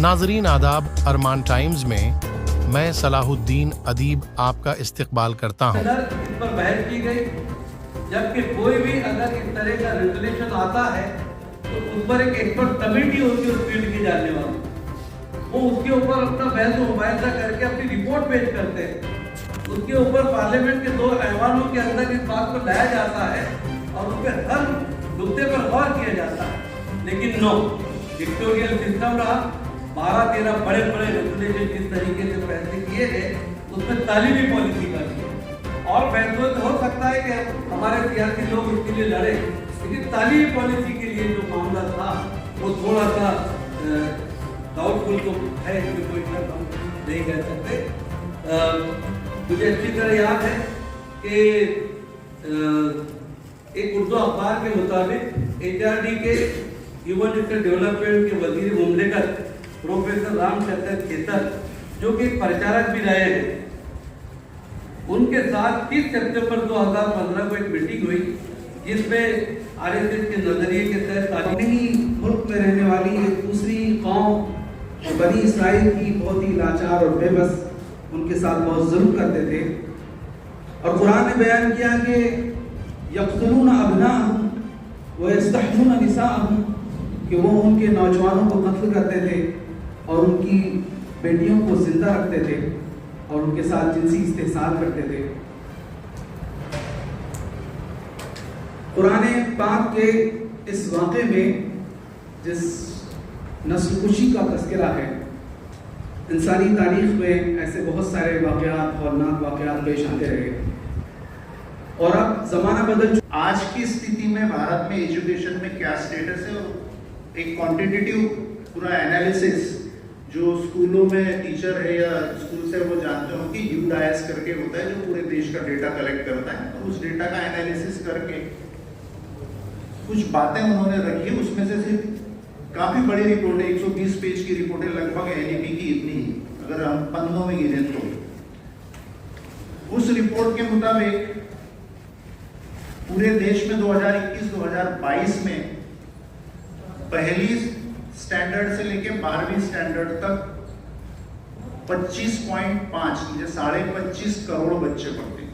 ناظرین آداب، ارمان ٹائمز میں میں صلاح الدین ادیب آپ کا استقبال کرتا ہوں۔ اس پر بحث کی گئی، جبکہ کوئی بھی اگر اس طرح کا ریزولوشن آتا ہے تو اس پر ایک ایکسپرٹ کمیٹی ہوتی ہے اس فیلڈ کی جاننے والی، وہ اس کے اوپر اپنا بحث و مباحثہ کر کے اپنی رپورٹ پیش کرتے ہیں۔ اس کے اوپر پارلیمنٹ کے 2 ایوانوں کے اندر اس بات کو لایا جاتا ہے اور اس پہ ہر نقطے پر غور کیا جاتا ہے، لیکن نو ڈکٹوریل سسٹم رہا۔ 12-13 بڑے ریزولوشن جس طریقے سے فیصلے کیے گئے اس میں تعلیمی پالیسی کا بھی اور فیصلہ تو ہو سکتا ہے کہ ہمارے سیاسی لوگ اس کے لیے لڑے، لیکن تعلیمی پالیسی کے لیے جو معاملہ تھا وہ تھوڑا سا ڈاؤٹ فل تو ہے، اس میں کوئی شک ہم نہیں کہہ سکتے۔ مجھے اچھی طرح یاد ہے کہ ایک اردو اخبار کے مطابق HRD کے ہیومن ریسورس ڈیولپمنٹ کے وزیر مملکت پروفیسر رام شنکر کھیتر، جو کہ ایک پرچارک بھی رہے ہیں، ان کے ساتھ 30 ستمبر 2015 کو ایک میٹنگ ہوئی جس میں RSS کے نظریے کے تحت اپنے ہی ملک میں رہنے والی ایک دوسری قوم بنی اسرائیل کی بہت ہی لاچار اور بے بس ان کے ساتھ بہت ظلم کرتے تھے، اور قرآن نے بیان کیا کہ یقتلون ابناءہم ویستحیون نساءہم، کہ وہ ان کے نوجوانوں کو قتل کرتے تھے اور ان کی بیٹیوں کو زندہ رکھتے تھے اور ان کے ساتھ جنسی استحصال کرتے تھے۔ قرآن پاک کے اس واقعے میں جس نسل کشی کا تذکرہ ہے، انسانی تاریخ میں ایسے بہت سارے واقعات اور ہولناک واقعات پیش آتے رہے، اور اب زمانہ بدل چکا۔ آج کی استھتی میں بھارت میں ایجوکیشن میں کیا سٹیٹس ہے، اور ایک کوانٹیٹیو پورا انالیسس جو اسکولوں میں ٹیچر ہے یا اسکول سے وہ جانتے ہوں کہ UDIS کر کے ہوتا ہے جو پورے دیش کا ڈیٹا کلیکٹ کرتا ہے، اور اس ڈیٹا کا انالیسس کر کے کچھ باتیں انہوں نے رکھی، اس میں سے صرف کافی بڑی رپورٹ ہے، 120 پیج کی رپورٹ ہے، لگ بھگ NEP کی اتنی ہی اگر ہم پنوں میں گنیں تو۔ اس رپورٹ کے مطابق پورے دیش میں 2021-2022 میں پہلی سٹینڈرڈ سے لے کے 12ویں سٹینڈرڈ تک 25.5 25.5 کروڑ بچے پڑھتے ہیں۔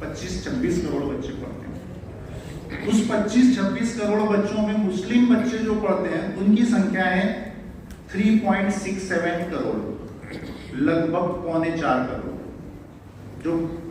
25-26 کروڑ بچے پڑھتے ہیں۔ اس 25-26 کروڑ بچوں میں مسلم بچے جو پڑھتے ہیں ان کی سنکھیا ہے 3.67 کروڑ، لگ بھگ 3.25 کروڑ، جو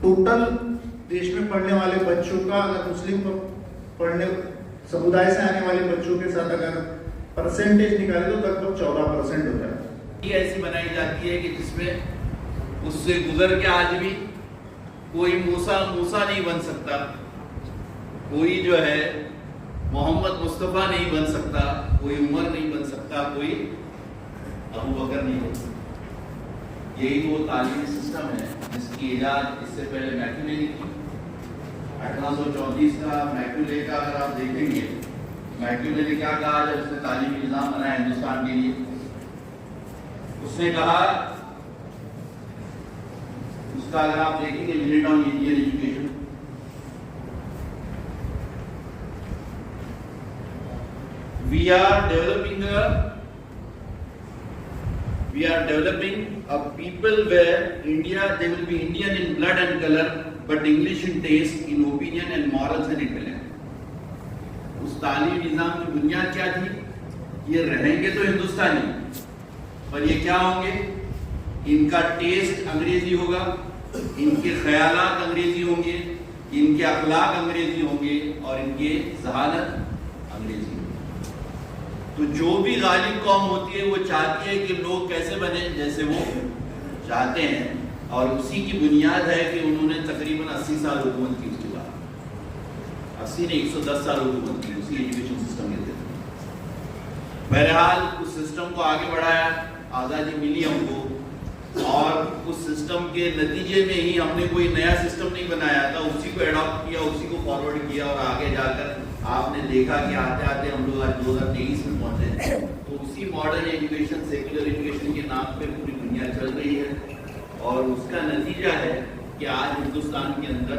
ٹوٹل دیش میں پڑھنے والے بچوں کا اگر مسلم پڑھنے سمودائے سے آنے والے بچوں کے ساتھ اگر پرسنٹیج نکالے تو لگ بھگ 14% ہوتا ہے۔ یہ ایسی بنائی جاتی ہے کہ جس میں اس سے گزر کے آج بھی کوئی موسیٰ نہیں بن سکتا، کوئی جو ہے محمد مصطفیٰ نہیں بن سکتا، کوئی عمر نہیں بن سکتا، کوئی ابو بکر نہیں بن سکتا۔ یہی وہ تعلیمی سسٹم ہے جس کی ایجاد اس سے پہلے میکیولے نے کی۔ 1834 کا میکیولے کا اگر آپ دیکھیں گے، میکیولے نے کیا کہا جب اس نے تعلیمی نظام بنایا ہندوستان کے لیے؟ اس نے کہا، اس کا اگر آپ دیکھیں گے meant on Indian education, we are developing a people where India, they will be Indian in blood and color, but English in taste, in opinion and morals and intellect۔ اس تعلیمی نظام کی بنیاد کیا تھی؟ یہ رہیں گے تو ہندوستانی، پر یہ کیا ہوں گے؟ ان کا ٹیسٹ انگریزی ہوگا، ان کے خیالات انگریزی ہوں گے، ان کے اخلاق انگریزی ہوں گے، اور ان کے ذہانت انگریزی ہوگی۔ تو جو بھی غالب قوم ہوتی ہے وہ چاہتی ہے کہ لوگ کیسے بنے جیسے وہ چاہتے ہیں، اور اسی کی بنیاد ہے کہ انہوں نے تقریباً 80 سال حکومت کی۔ اس کے بعد 80 نے 110 سال حکومت کی اسی ایجوکیشن سسٹم کے تحت۔ بہرحال اس سسٹم کو آگے بڑھایا، آزادی ملی ہم کو، اور اس سسٹم کے نتیجے میں ہی ہم نے کوئی نیا سسٹم نہیں بنایا تھا، اسی کو ایڈاپٹ کیا، اسی کو فارورڈ کیا، اور آگے جا کر آپ نے دیکھا کہ آتے آتے ہم لوگ آج 2023 میں پہنچے ہیں۔ تو اسی ماڈرن ایجوکیشن، سیکولر ایجوکیشن کے نام پہ پوری دنیا چل رہی ہے، اور اس کا نتیجہ ہے کہ آج ہندوستان کے اندر